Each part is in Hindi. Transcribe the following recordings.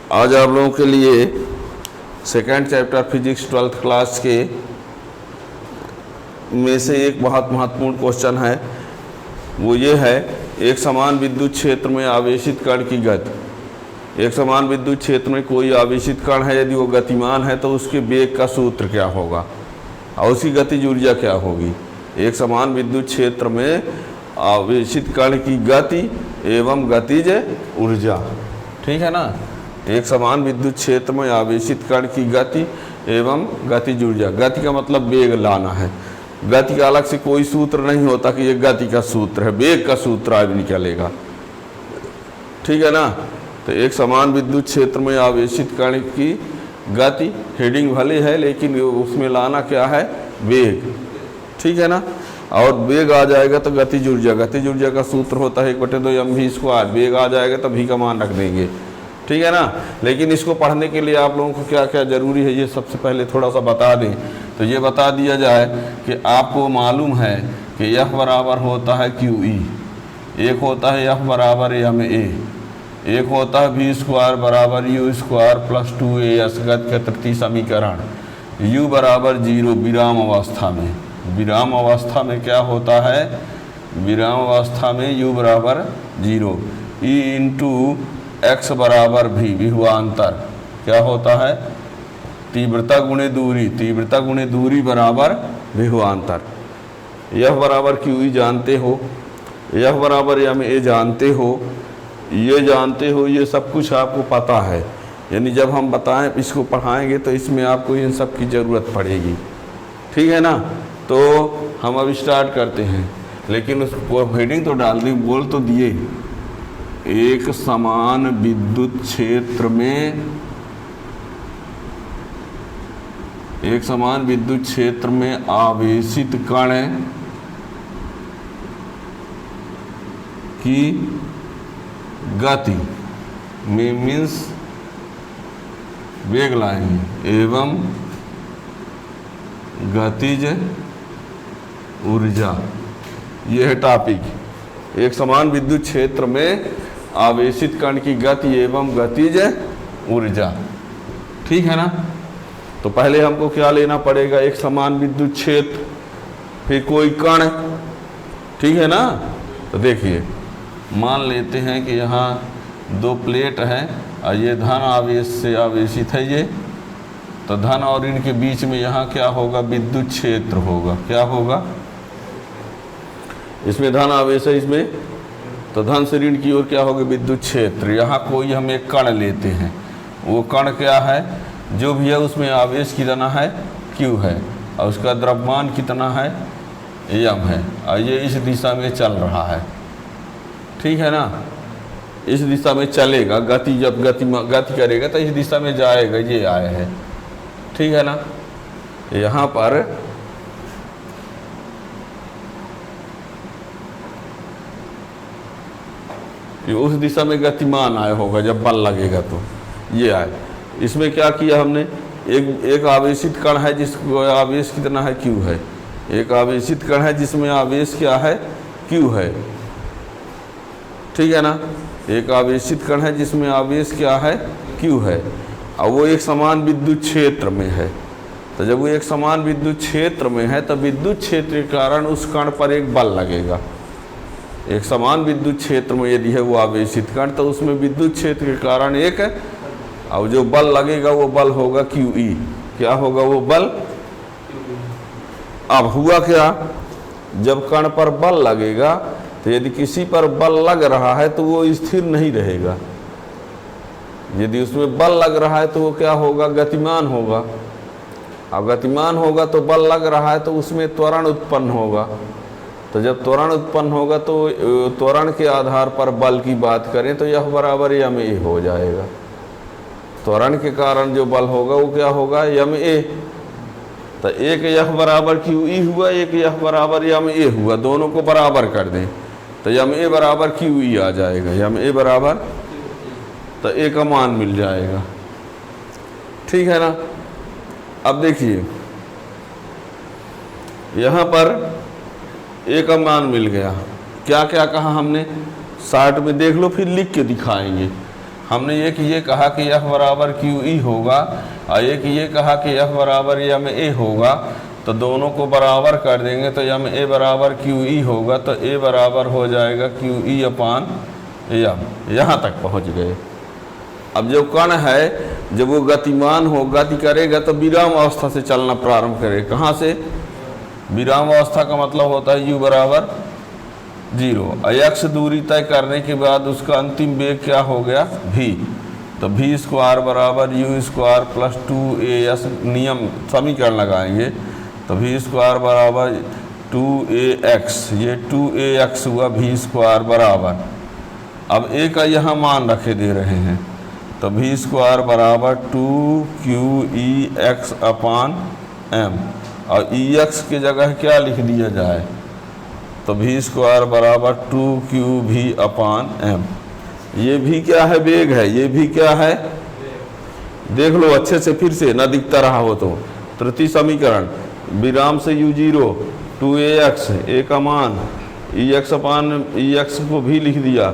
आज आप लोगों के लिए second chapter physics 12th class के में से एक बहुत महत्वपूर्ण क्वेश्चन है। वो ये है, एक समान विद्युत क्षेत्र में आवेशित कण की गति। एक समान विद्युत क्षेत्र में कोई आवेशित कण है, यदि वो गतिमान है तो उसके वेग का सूत्र क्या होगा और उसकी गतिज ऊर्जा क्या होगी। एक समान विद्युत क्षेत्र में आवेशित कण की गति एवं गतिज ऊर्जा, ठीक है ना। एक समान विद्युत क्षेत्र में आवेशित कण की गति एवं गतिज ऊर्जा। गति का मतलब वेग लाना है। गति का अलग से कोई सूत्र नहीं होता कि ये गति का सूत्र है, वेग का सूत्र आज निकलेगा, ठीक है ना। तो एक समान विद्युत क्षेत्र में आवेशित कण की गति, हेडिंग भले है लेकिन उसमें लाना क्या है, वेग, ठीक है ना। और वेग आ जाएगा तो गतिज ऊर्जा। गतिज ऊर्जा का सूत्र होता है 1/2mv²। वेग आ जाएगा तो v का मान रख देंगे, ठीक है ना। लेकिन इसको पढ़ने के लिए आप लोगों को क्या क्या जरूरी है, ये सबसे पहले थोड़ा सा बता दें। तो ये बता दिया जाए कि आपको मालूम है कि F बराबर होता है QE, एक होता है F बराबर MA, एक होता है v² बराबर u² + 2as गति का तृतीय समीकरण। u बराबर 0 विराम अवस्था में। विराम अवस्था में क्या होता है, विराम अवस्था में u बराबर 0। E × x बराबर v, विभवांतर क्या होता है, तीव्रता गुणे दूरी। तीव्रता गुणे दूरी बराबर विभवांतर। F बराबर QE जानते हो, F बराबर MA जानते हो, ये जानते हो, ये सब कुछ आपको पता है। यानी जब हम बताएं, इसको पढ़ाएंगे तो इसमें आपको इन सब की ज़रूरत पड़ेगी, ठीक है ना। तो हम अब स्टार्ट करते हैं, लेकिन उसको हेडिंग तो डाल दी, बोल तो दिए। एक समान विद्युत क्षेत्र में, एक समान विद्युत क्षेत्र में आवेशित कण की गति में मीन्स वेग लाएंगे एवं गतिज ऊर्जा, ये है टॉपिक। एक समान विद्युत क्षेत्र में आवेशित कण की गति एवं गतिज ऊर्जा, ठीक है ना। तो पहले हमको क्या लेना पड़ेगा, एक समान विद्युत क्षेत्र, फिर कोई कण, ठीक है ना। तो देखिए, मान लेते हैं कि यहाँ दो प्लेट हैं और ये धन आवेश से आवेशित है ये, तो धन और इनके बीच में यहाँ क्या होगा, विद्युत क्षेत्र होगा। क्या होगा, इसमें धन आवेश है, इसमें तो धन से ऋण की ओर क्या होगा, विद्युत क्षेत्र। यहाँ कोई हम एक कण लेते हैं, वो कण क्या है, जो भी है उसमें आवेश कितना है, Q है, और उसका द्रव्यमान कितना है, M है, और ये इस दिशा में चल रहा है, ठीक है ना। इस दिशा में चलेगा, गति जब गति करेगा तो इस दिशा में जाएगा, ये आए है, ठीक है ना। यहाँ पर ये उस दिशा में गतिमान आया होगा, जब बल लगेगा तो ये आए। इसमें क्या किया हमने, एक आवेशित कण है जिसको आवेश कितना है, Q है। एक आवेशित कण है जिसमें आवेश क्या है, Q है, ठीक है ना। एक आवेशित कण है जिसमें आवेश क्या है, Q है, और वो एक समान विद्युत क्षेत्र में है। तो जब वो एक समान विद्युत क्षेत्र में है तो विद्युत क्षेत्र के कारण उस कण पर एक बल लगेगा। एक समान विद्युत क्षेत्र में यदि है वो आवेशित कण, तो उसमें विद्युत क्षेत्र के कारण एक, और जो बल लगेगा वो बल होगा QE। क्या होगा वो बल। अब हुआ क्या, जब कण पर बल लगेगा तो यदि किसी पर बल लग रहा है तो वो स्थिर नहीं रहेगा। यदि उसमें बल लग रहा है तो वो क्या होगा, गतिमान होगा। अब गतिमान होगा तो बल लग रहा है तो उसमें त्वरण उत्पन्न होगा। तो जब त्वरण उत्पन्न होगा तो त्वरण के आधार पर बल की बात करें तो F बराबर MA हो जाएगा। त्वरण के कारण जो बल होगा वो क्या होगा, MA। तो एक F बराबर QE हुआ, एक F बराबर MA हुआ, दोनों को बराबर कर दें तो MA बराबर QE आ जाएगा। MA बराबर तो A का मान मिल जाएगा, ठीक है ना। अब देखिए, यहाँ पर A का मान मिल गया। क्या क्या कहा हमने, 60 में देख लो, फिर लिख के दिखाएंगे। हमने ये कहा कि F बराबर क्यू ई होगा और ये कहा कि F बराबर एम ए होगा, तो दोनों को बराबर कर देंगे तो एम ए बराबर क्यू ई होगा, तो ए बराबर हो जाएगा क्यू ई अपान एम। यहाँ तक पहुँच गए। अब जो कण है जब वो गतिमान हो, गति करेगा तो विराम अवस्था से चलना प्रारंभ करे। कहाँ से? विराम अवस्था का मतलब होता है u बराबर 0। x दूरी तय करने के बाद उसका अंतिम वेग क्या हो गया? v। तो v स्क्वायर बराबर u स्क्वायर प्लस 2as, नियम समीकरण लगाएंगे तो v स्क्वायर बराबर 2ax, ये 2ax हुआ v स्क्वायर बराबर। अब a का यहाँ मान रखे दे रहे हैं तो v स्क्वायर बराबर 2qex अपान m, और ex की जगह क्या लिख दिया जाए तो v स्क्वायर बराबर 2qv अपान m। ये भी क्या है? वेग है। ये भी क्या है? देख लो अच्छे से फिर से, ना दिखता रहा हो तो। तृतीय समीकरण विराम से u0 2ax, a का मान ex अपान ex को भी लिख दिया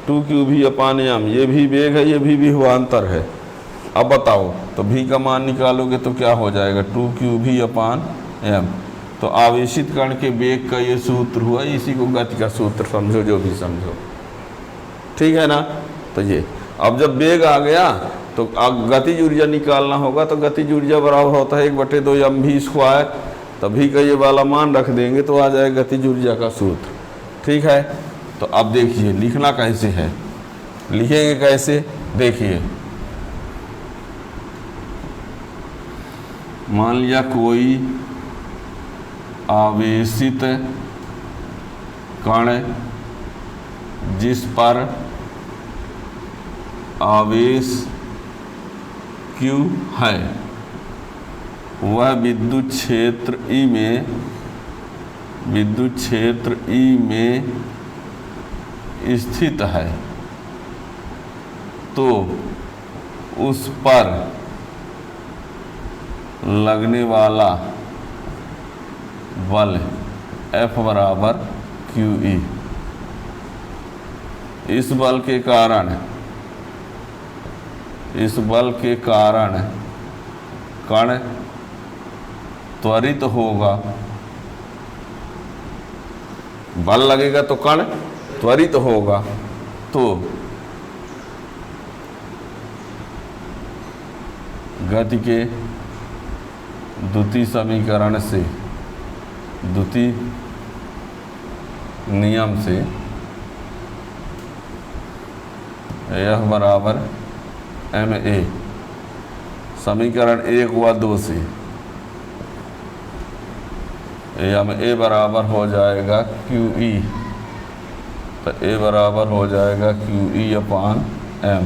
2qv अपान m। ये भी वेग है, ये भी विभवांतर है। अब बताओ तो v का मान निकालोगे तो क्या हो जाएगा? 2qv अपान m। तो आवेशित कण के वेग का ये सूत्र हुआ, इसी को गति का सूत्र समझो, जो भी समझो, ठीक है ना। तो ये अब जब वेग आ गया तो गतिज ऊर्जा निकालना होगा, तो गतिज ऊर्जा बराबर होता है 1/2 mv स्क्वायर। तो v का ये वाला मान रख देंगे तो आ जाएगा गतिज ऊर्जा का सूत्र, ठीक है। तो अब देखिए लिखना कैसे है, लिखेंगे कैसे? देखिए, मान लिया कोई आवेशित कण जिस पर आवेश Q है, वह विद्युत क्षेत्र E में स्थित है, तो उस पर लगने वाला बल F बराबर QE। इस बल के कारण कण त्वरित होगा। बल लगेगा तो कण त्वरित होगा, तो गति के द्वितीय समीकरण से, द्वितीय नियम से यह बराबर ma, समीकरण 1 व 2 से ma बराबर हो जाएगा QE, तो a बराबर हो जाएगा QE अपान m,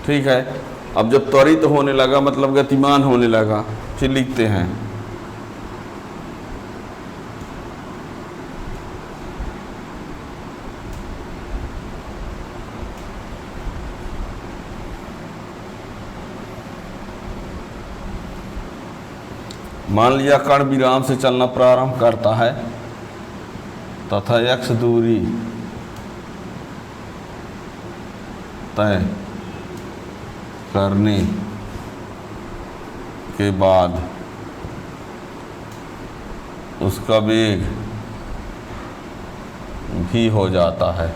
ठीक है। अब जब त्वरित होने लगा मतलब गतिमान होने लगा, फिर लिखते हैं मान लिया कण विराम से चलना प्रारंभ करता है तथा x दूरी तय करने के बाद उसका वेग भी हो जाता है।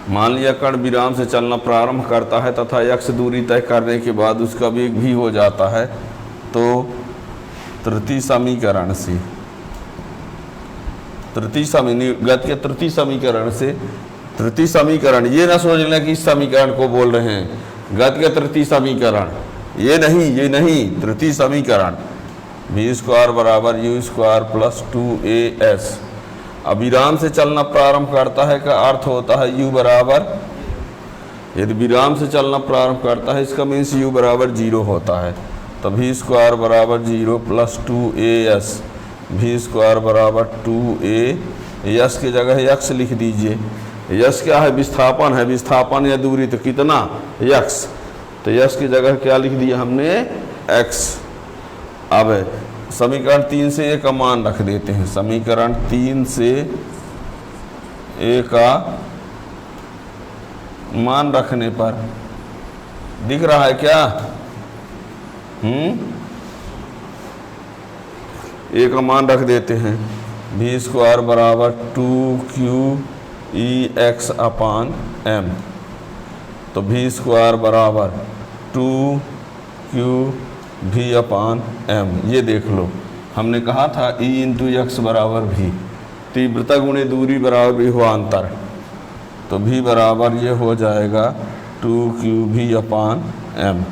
मान लिया कण विराम से चलना प्रारंभ करता है तथा x दूरी तय करने के बाद उसका वेग भी हो जाता है, तो तृतीय समीकरण से, गति के तृतीय समीकरण से, तृतीय समीकरण ये ना समझ लेना कि इस समीकरण को बोल रहे हैं, गति का तृतीय समीकरण ये नहीं, तृतीय समीकरण v स्क्वायर बराबर u स्क्वायर प्लस 2as। अब विराम से चलना प्रारंभ करता है का अर्थ होता है u बराबर, यदि विराम से चलना प्रारंभ करता है इसका मीन्स u बराबर 0 होता है, तो v स्क्वायर बराबर 0 प्लस 2as, v स्क्वायर बराबर 2a, यस की जगह x लिख दीजिए। यस क्या है? विस्थापन है, विस्थापन या दूरी, तो कितना? x, तो यस की जगह क्या लिख दिया हमने? x। अब समीकरण 3 से a का मान रख देते हैं, समीकरण 3 से ए का मान रखने पर दिख रहा है क्या? ए का मान रख देते हैं, v स्क्वायर बराबर 2q(E)x अपान m। तो v स्क्वायर बराबर 2q(v) अपान m। ये देख लो, हमने कहा था E इंटू एक्स बराबर v, तीव्रता गुणे दूरी बराबर विभवांतर। तो v बराबर ये हो जाएगा 2q(v) अपान m।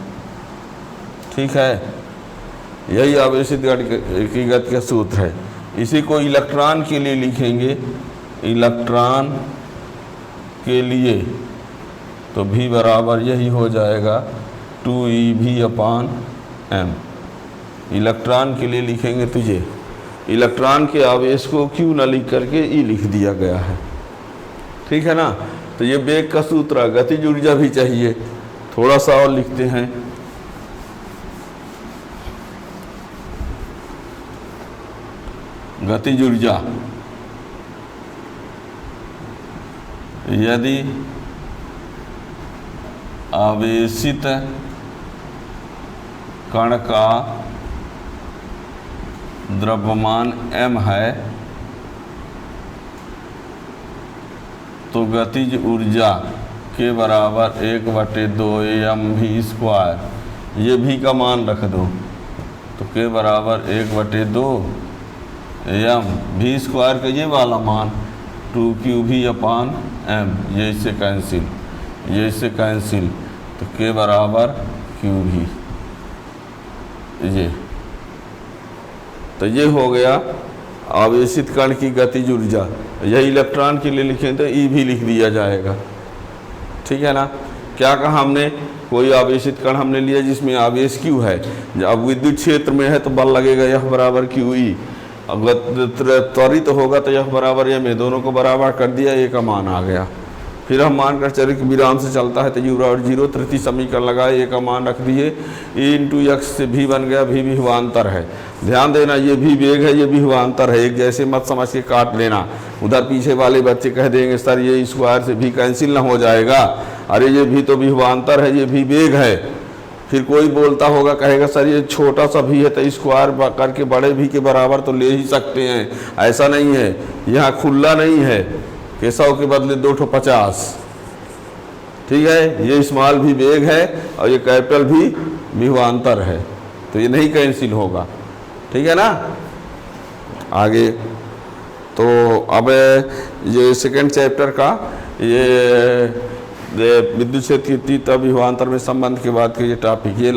ठीक है, यही आवेशित की गति का सूत्र है। इसी को इलेक्ट्रॉन के लिए लिखेंगे, इलेक्ट्रॉन के लिए तो v बराबर यही हो जाएगा 2eV अपान m। इलेक्ट्रॉन के लिए लिखेंगे तो ये इलेक्ट्रॉन के आवेश को Q न लिख करके E लिख दिया गया है। ठीक है ना। तो ये वेग का सूत्र है। गतिज ऊर्जा भी चाहिए, थोड़ा सा और लिखते हैं। गतिज ऊर्जा, यदि आवेशित कण का द्रव्यमान m है तो गतिज ऊर्जा के बराबर 1/2 mv²। ये भी का मान रख दो, तो के बराबर 1/2 m v² का ये वाला मान 2qv अपान m। ये इससे कैंसिल, ये इससे कैंसिल, तो के बराबर qv। ये तो ये हो गया आवेशित कण की गतिज ऊर्जा। यह इलेक्ट्रॉन के लिए लिखें तो ई भी लिख दिया जाएगा। ठीक है ना। क्या कहा हमने, कोई आवेशित कण हमने लिया जिसमें आवेश Q है, अब विद्युत क्षेत्र में है तो बल लगेगा यह बराबर QE। अगर त्वरित होगा तो यह बराबर यह में, दोनों को बराबर कर दिया, ए का मान आ गया। फिर हम मान कर चले कि विराम से चलता है तो u बराबर 0, तृतीय समीकरण लगाए, ए का मान रख दिए, E इंटू एक्स से v बन गया, v विभवांतर है। ध्यान देना ये भी वेग है, ये भी विभवांतर है, एक जैसे मत समझ के काट लेना। उधर पीछे वाले बच्चे कह देंगे सर ये स्क्वायर से v कैंसिल ना हो जाएगा, अरे ये भी तो विभवांतर है, ये भी वेग है। फिर कोई बोलता होगा, कहेगा सर ये छोटा सा भी है तो स्क्वायर करके बड़े भी के बराबर तो ले ही सकते हैं। ऐसा नहीं है, यहाँ खुला नहीं है कि 100 के बदले 250। ठीक है, ये स्मॉल भी वेग है और ये कैपिटल भी विभवांतर है, तो ये नहीं कैंसिल होगा। ठीक है ना। आगे तो अब ये सेकंड चैप्टर का ये विद्युत क्षेत्र की विभवांतर में संबंध के बाद के ये टॉपिक, ये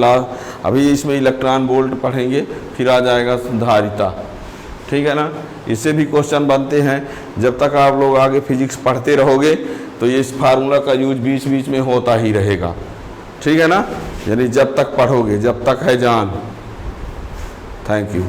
अभी इसमें इलेक्ट्रॉन वोल्ट पढ़ेंगे, फिर आ जाएगा धारिता। ठीक है ना। इससे भी क्वेश्चन बनते हैं। जब तक आप लोग आगे फिजिक्स पढ़ते रहोगे तो ये इस फार्मूला का यूज बीच बीच में होता ही रहेगा। ठीक है ना, यानी जब तक पढ़ोगे, जब तक है जान। Thank you.